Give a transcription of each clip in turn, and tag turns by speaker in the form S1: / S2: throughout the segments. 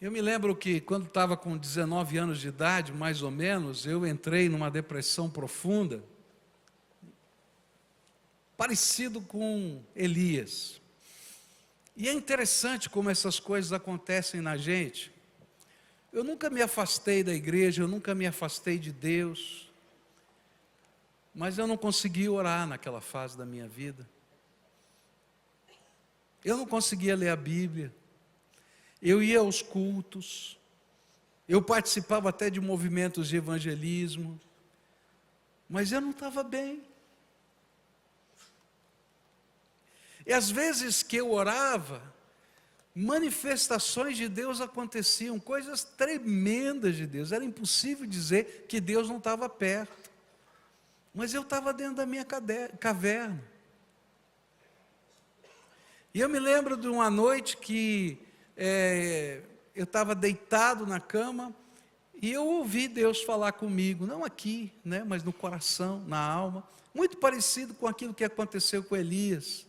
S1: Eu me lembro que quando estava com 19 anos de idade, mais ou menos, eu entrei numa depressão profunda, parecido com Elias. E é interessante como essas coisas acontecem na gente. Eu nunca me afastei da igreja, eu nunca me afastei de Deus, mas eu não consegui orar naquela fase da minha vida. Eu não conseguia ler a Bíblia. Eu ia aos cultos, eu participava até de movimentos de evangelismo, mas eu não estava bem. E às vezes que eu orava, manifestações de Deus aconteciam, coisas tremendas de Deus. Era impossível dizer que Deus não estava perto, mas eu estava dentro da minha caverna. E eu me lembro de uma noite que eu estava deitado na cama e eu ouvi Deus falar comigo, não aqui, né, mas no coração, na alma, muito parecido com aquilo que aconteceu com Elias.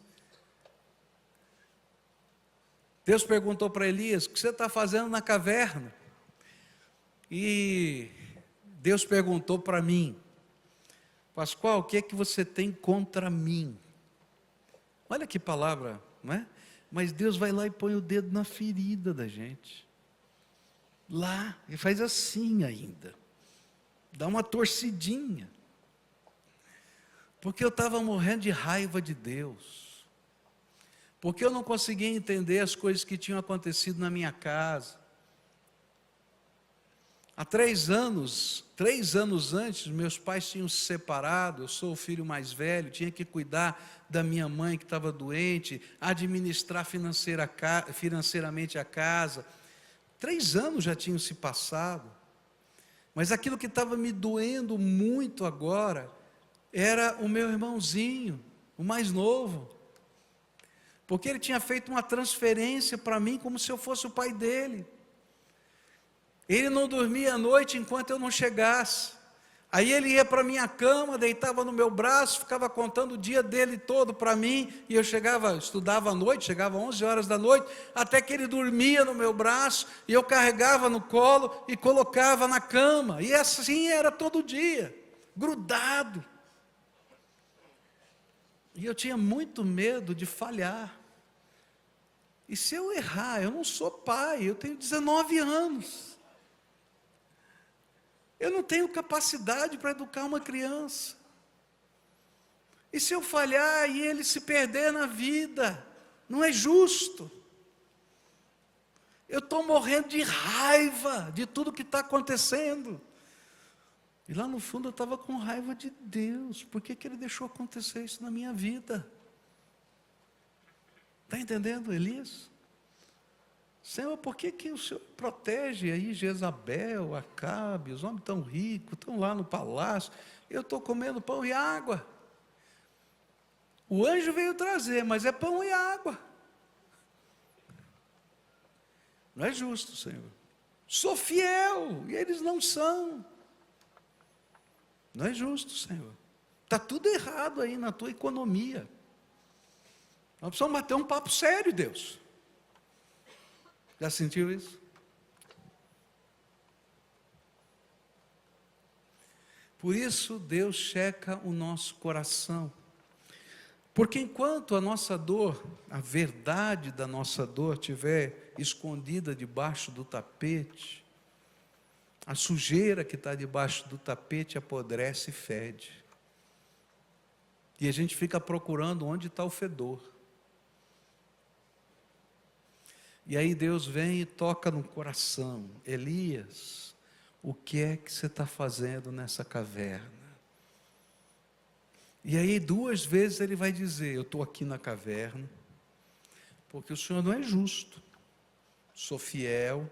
S1: Deus perguntou para Elias: o que você está fazendo na caverna? E Deus perguntou para mim: Pascoal, o que é que você tem contra mim? Olha que palavra, não é? Mas Deus vai lá e põe o dedo na ferida da gente. Lá, e faz assim ainda. Dá uma torcidinha. Porque eu estava morrendo de raiva de Deus. Porque eu não conseguia entender as coisas que tinham acontecido na minha casa. Há 3 anos antes, meus pais tinham se separado, eu sou o filho mais velho, tinha que cuidar da minha mãe que estava doente, administrar financeiramente a casa. 3 anos já tinham se passado, mas aquilo que estava me doendo muito agora, era o meu irmãozinho, o mais novo, porque ele tinha feito uma transferência para mim, como se eu fosse o pai dele. Ele não dormia à noite enquanto eu não chegasse. Aí ele ia para a minha cama, deitava no meu braço, ficava contando o dia dele todo para mim, e eu estudava à noite, chegava às 11 horas da noite, até que ele dormia no meu braço, e eu carregava no colo e colocava na cama, e assim era todo dia, grudado. E eu tinha muito medo de falhar. E se eu errar, eu não sou pai, eu tenho 19 anos. Eu não tenho capacidade para educar uma criança. E se eu falhar e ele se perder na vida, não é justo. Eu estou morrendo de raiva de tudo que está acontecendo. E lá no fundo eu estava com raiva de Deus. Por que Ele deixou acontecer isso na minha vida? Está entendendo, Elias? Senhor, por que o Senhor protege aí Jezabel, Acabe, os homens tão ricos, estão lá no palácio, eu estou comendo pão e água. O anjo veio trazer, mas é pão e água. Não é justo, Senhor. Sou fiel, e eles não são. Não é justo, Senhor. Está tudo errado aí na tua economia. Nós precisamos bater um papo sério, Deus. Já sentiu isso? Por isso Deus checa o nosso coração. Porque enquanto a nossa dor, a verdade da nossa dor estiver escondida debaixo do tapete, a sujeira que está debaixo do tapete apodrece e fede. E a gente fica procurando onde está o fedor. E aí Deus vem e toca no coração: Elias, o que é que você está fazendo nessa caverna? E aí 2 vezes ele vai dizer: eu estou aqui na caverna, porque o Senhor não é justo, sou fiel,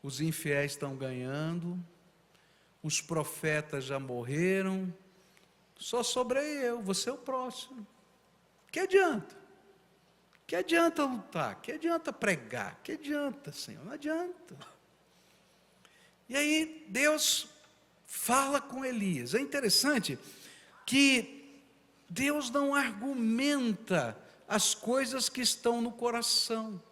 S1: os infiéis estão ganhando, os profetas já morreram, só sobrei eu, você é o próximo. Que adianta? Que adianta lutar? Que adianta pregar? Que adianta, Senhor? Não adianta. E aí Deus fala com Elias. É interessante que Deus não argumenta as coisas que estão no coração.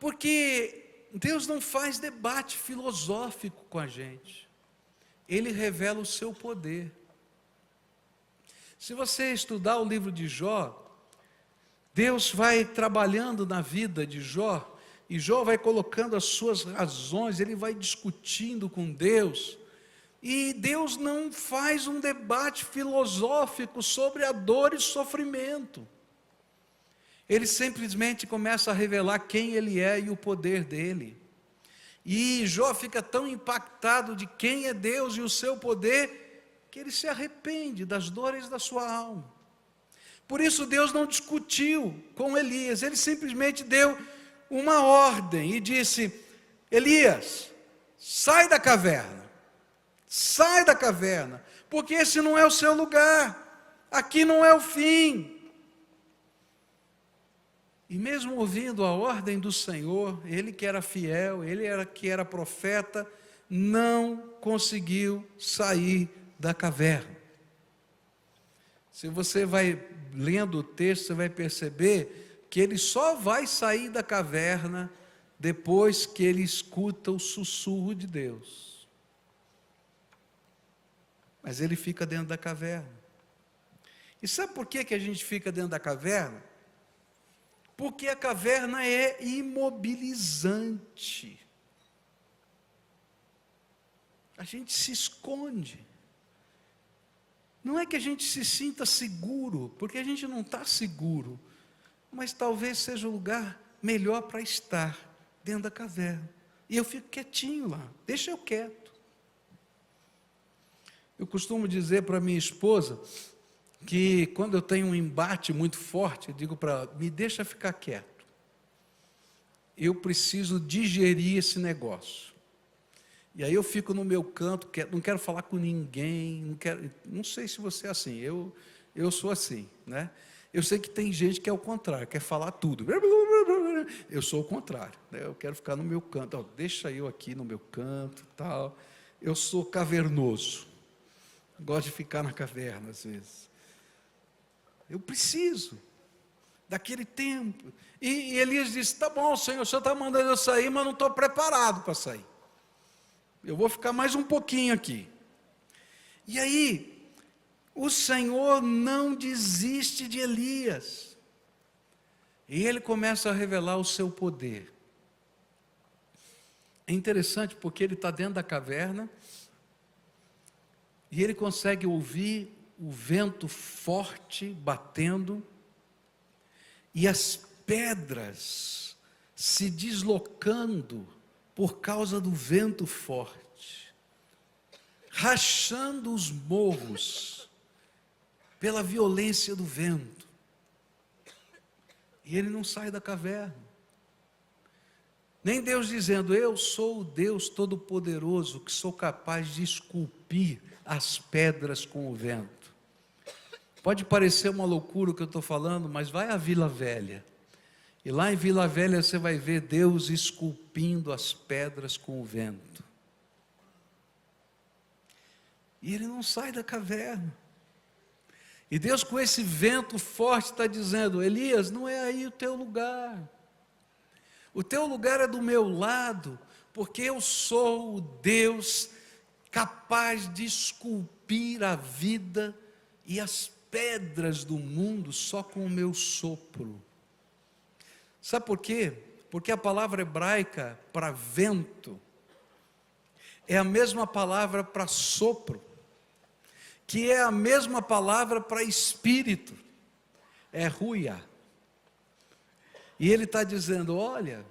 S1: Porque Deus não faz debate filosófico com a gente. Ele revela o seu poder. Se você estudar o livro de Jó, Deus vai trabalhando na vida de Jó, e Jó vai colocando as suas razões, ele vai discutindo com Deus, e Deus não faz um debate filosófico sobre a dor e sofrimento. Ele simplesmente começa a revelar quem ele é e o poder dele. E Jó fica tão impactado de quem é Deus e o seu poder, que ele se arrepende das dores da sua alma. Por isso Deus não discutiu com Elias, ele simplesmente deu uma ordem e disse: Elias, sai da caverna, porque esse não é o seu lugar, aqui não é o fim. E mesmo ouvindo a ordem do Senhor, ele que era fiel, que era profeta, não conseguiu sair da caverna. Se você vai lendo o texto, você vai perceber que ele só vai sair da caverna depois que ele escuta o sussurro de Deus. Mas ele fica dentro da caverna. E sabe por que a gente fica dentro da caverna? Porque a caverna é imobilizante. A gente se esconde. Não é que a gente se sinta seguro, porque a gente não está seguro, mas talvez seja o lugar melhor para estar, dentro da caverna. E eu fico quietinho lá, deixa eu quieto. Eu costumo dizer para minha esposa, que quando eu tenho um embate muito forte, eu digo para ela: me deixa ficar quieto. Eu preciso digerir esse negócio. E aí eu fico no meu canto, não quero falar com ninguém, não sei se você é assim, eu sou assim, né? Eu sei que tem gente que é o contrário, quer falar tudo. Eu sou o contrário, né? Eu quero ficar no meu canto, deixa eu aqui no meu canto, tal. Eu sou cavernoso, gosto de ficar na caverna às vezes. Eu preciso daquele tempo. E Elias disse: tá bom, Senhor, o Senhor está mandando eu sair, mas não estou preparado para sair. Eu vou ficar mais um pouquinho aqui. E aí, o Senhor não desiste de Elias. E ele começa a revelar o seu poder. É interessante porque ele está dentro da caverna e ele consegue ouvir o vento forte batendo e as pedras se deslocando por causa do vento forte, rachando os morros pela violência do vento. E ele não sai da caverna. Nem Deus dizendo: eu sou o Deus Todo-Poderoso que sou capaz de esculpir as pedras com o vento. Pode parecer uma loucura o que eu estou falando, mas vai à Vila Velha. E lá em Vila Velha você vai ver Deus esculpindo as pedras com o vento. E ele não sai da caverna. E Deus, com esse vento forte, está dizendo: Elias, não é aí o teu lugar. O teu lugar é do meu lado, porque eu sou o Deus capaz de esculpir a vida e as pedras do mundo só com o meu sopro. Sabe por quê? Porque a palavra hebraica para vento é a mesma palavra para sopro, que é a mesma palavra para espírito, é ruia. E ele está dizendo: olha,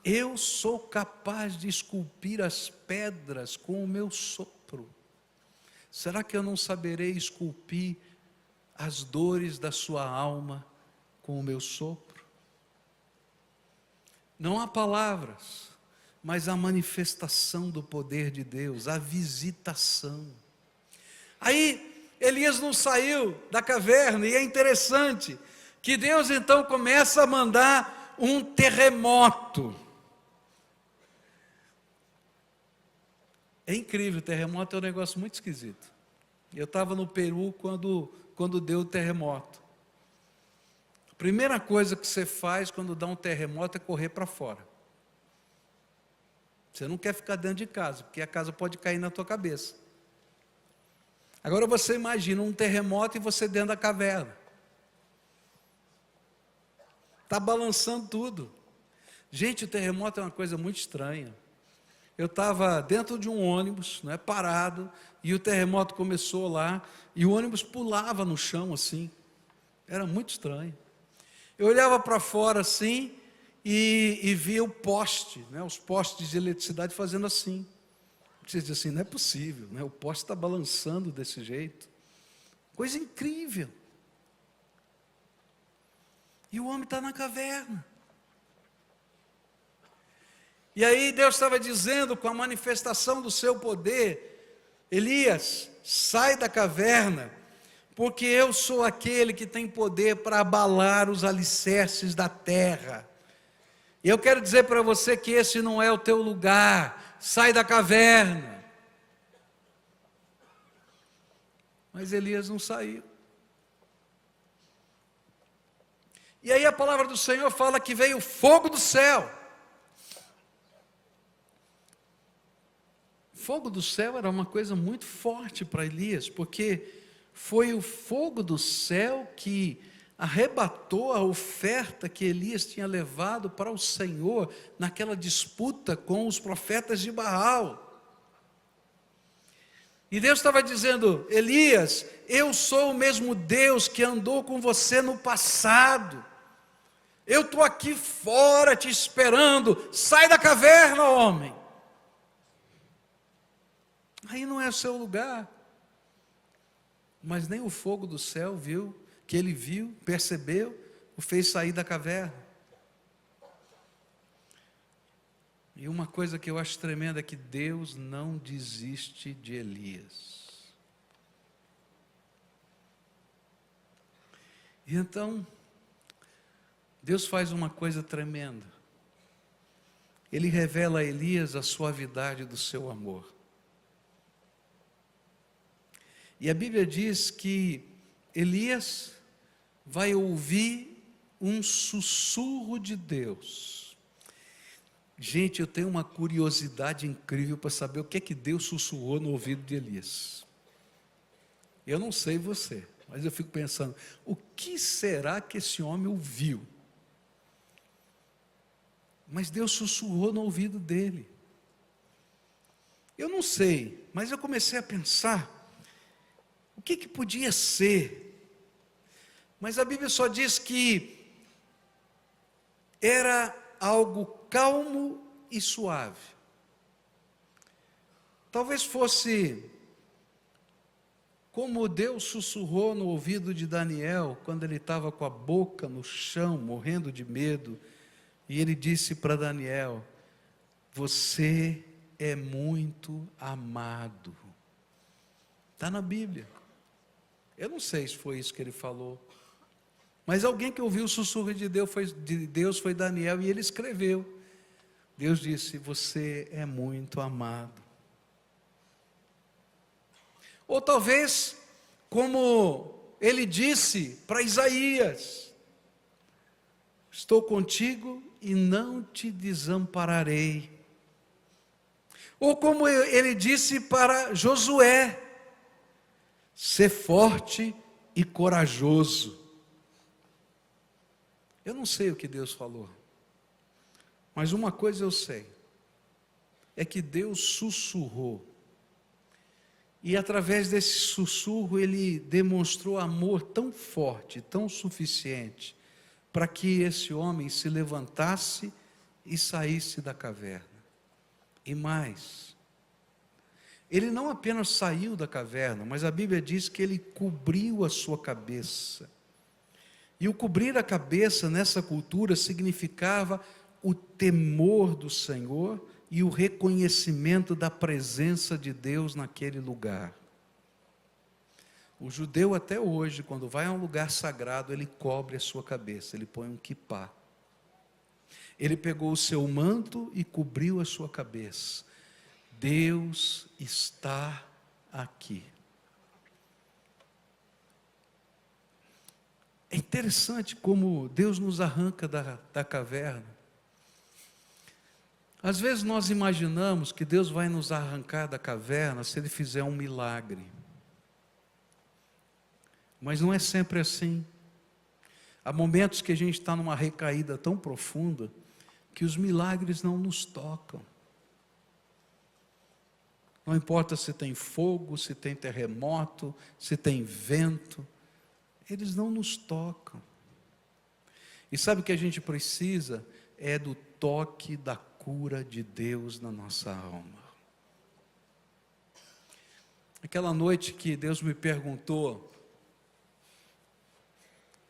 S1: eu sou capaz de esculpir as pedras com o meu sopro. Será que eu não saberei esculpir as dores da sua alma com o meu sopro? Não há palavras, mas a manifestação do poder de Deus, a visitação. Aí Elias não saiu da caverna, e é interessante que Deus então começa a mandar um terremoto. É incrível, terremoto é um negócio muito esquisito. Eu estava no Peru quando deu o terremoto. Primeira coisa que você faz quando dá um terremoto é correr para fora. Você não quer ficar dentro de casa, porque a casa pode cair na tua cabeça. Agora você imagina um terremoto e você dentro da caverna. Está balançando tudo. Gente, o terremoto é uma coisa muito estranha. Eu estava dentro de um ônibus, né, parado, e o terremoto começou lá, e o ônibus pulava no chão assim. Era muito estranho. Eu olhava para fora assim e via o poste, né, os postes de eletricidade fazendo assim. Você diz assim, não é possível, né, o poste está balançando desse jeito. Coisa incrível. E o homem está na caverna. E aí Deus estava dizendo, com a manifestação do seu poder, Elias, sai da caverna, porque eu sou aquele que tem poder para abalar os alicerces da terra. E eu quero dizer para você que esse não é o teu lugar, sai da caverna. Mas Elias não saiu. E aí a palavra do Senhor fala que veio fogo do céu. Fogo do céu era uma coisa muito forte para Elias, porque foi o fogo do céu que arrebatou a oferta que Elias tinha levado para o Senhor naquela disputa com os profetas de Baal. E Deus estava dizendo, Elias, eu sou o mesmo Deus que andou com você no passado. Eu estou aqui fora te esperando, sai da caverna, homem. Aí não é o seu lugar. Mas nem o fogo do céu viu, que ele viu, percebeu, o fez sair da caverna. E uma coisa que eu acho tremenda é que Deus não desiste de Elias. E então, Deus faz uma coisa tremenda. Ele revela a Elias a suavidade do seu amor. E a Bíblia diz que Elias vai ouvir um sussurro de Deus. Gente, eu tenho uma curiosidade incrível para saber o que é que Deus sussurrou no ouvido de Elias. Eu não sei você, mas eu fico pensando, o que será que esse homem ouviu? Mas Deus sussurrou no ouvido dele. Eu não sei, mas eu comecei a pensar, o que podia ser? Mas a Bíblia só diz que era algo calmo e suave. Talvez fosse como Deus sussurrou no ouvido de Daniel, quando ele estava com a boca no chão, morrendo de medo, e ele disse para Daniel, você é muito amado. Está na Bíblia. Eu não sei se foi isso que ele falou, mas alguém que ouviu o sussurro de Deus foi Daniel, e ele escreveu. Deus disse, você é muito amado. Ou talvez, como ele disse para Isaías, estou contigo e não te desampararei. Ou como ele disse para Josué, ser forte e corajoso. Eu não sei o que Deus falou, mas uma coisa eu sei, é que Deus sussurrou, e através desse sussurro ele demonstrou amor tão forte, tão suficiente, para que esse homem se levantasse e saísse da caverna. E mais, ele não apenas saiu da caverna, mas a Bíblia diz que ele cobriu a sua cabeça. E o cobrir a cabeça nessa cultura significava o temor do Senhor e o reconhecimento da presença de Deus naquele lugar. O judeu até hoje, quando vai a um lugar sagrado, ele cobre a sua cabeça, ele põe um quipá. Ele pegou o seu manto e cobriu a sua cabeça. Deus está aqui. É interessante como Deus nos arranca da caverna. Às vezes nós imaginamos que Deus vai nos arrancar da caverna se Ele fizer um milagre. Mas não é sempre assim. Há momentos que a gente está numa recaída tão profunda que os milagres não nos tocam. Não importa se tem fogo, se tem terremoto, se tem vento, eles não nos tocam. E sabe o que a gente precisa? É do toque da cura de Deus na nossa alma. Aquela noite que Deus me perguntou: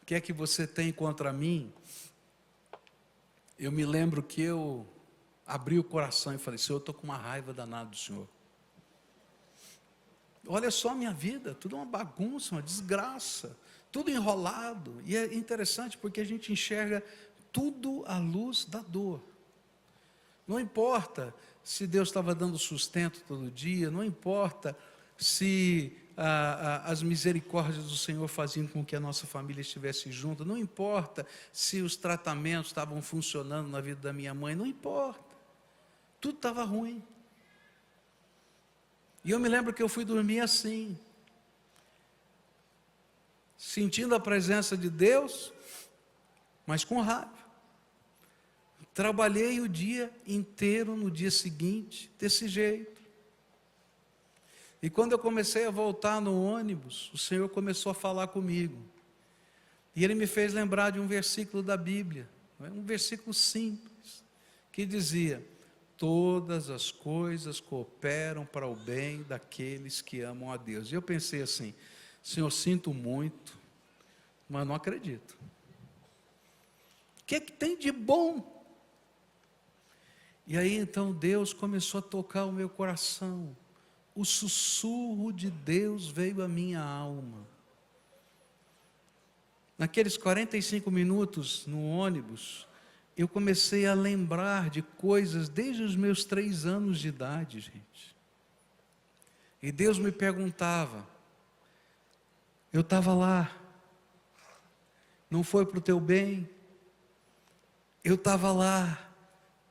S1: o que é que você tem contra mim? Eu me lembro que eu abri o coração e falei: Senhor, eu estou com uma raiva danada do Senhor. Olha só a minha vida, tudo uma bagunça, uma desgraça, tudo enrolado. E é interessante porque a gente enxerga tudo à luz da dor. Não importa se Deus estava dando sustento todo dia, não importa se as misericórdias do Senhor faziam com que a nossa família estivesse junta, não importa se os tratamentos estavam funcionando na vida da minha mãe, não importa, tudo estava ruim. E eu me lembro que eu fui dormir assim, sentindo a presença de Deus, mas com raiva. Trabalhei o dia inteiro no dia seguinte, desse jeito. E quando eu comecei a voltar no ônibus, o Senhor começou a falar comigo. E Ele me fez lembrar de um versículo da Bíblia, um versículo simples, que dizia: todas as coisas cooperam para o bem daqueles que amam a Deus. E eu pensei assim: Senhor, sinto muito, mas não acredito. O que é que tem de bom? E aí então Deus começou a tocar o meu coração. O sussurro de Deus veio à minha alma. Naqueles 45 minutos no ônibus, eu comecei a lembrar de coisas desde os meus 3 anos de idade, gente. E Deus me perguntava, eu estava lá, não foi para o teu bem? Eu estava lá,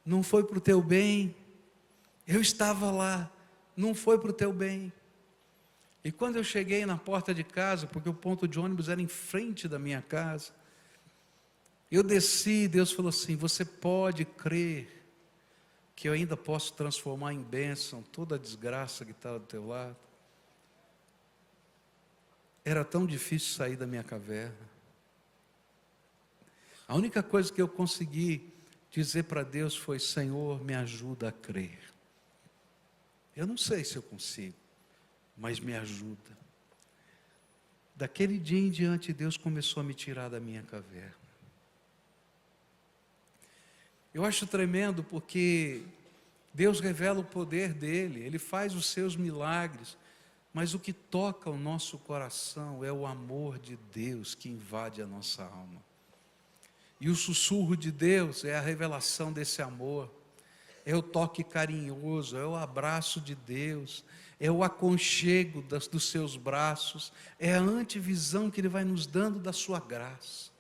S1: não foi para o teu bem? Eu estava lá, não foi para o teu bem? E quando eu cheguei na porta de casa, porque o ponto de ônibus era em frente da minha casa, eu desci, Deus falou assim: você pode crer que eu ainda posso transformar em bênção toda a desgraça que está do teu lado? Era tão difícil sair da minha caverna. A única coisa que eu consegui dizer para Deus foi: Senhor, me ajuda a crer. Eu não sei se eu consigo, mas me ajuda. Daquele dia em diante, Deus começou a me tirar da minha caverna. Eu acho tremendo porque Deus revela o poder dEle, Ele faz os seus milagres, mas o que toca o nosso coração é o amor de Deus que invade a nossa alma. E o sussurro de Deus é a revelação desse amor, é o toque carinhoso, é o abraço de Deus, é o aconchego dos seus braços, é a antevisão que Ele vai nos dando da sua graça.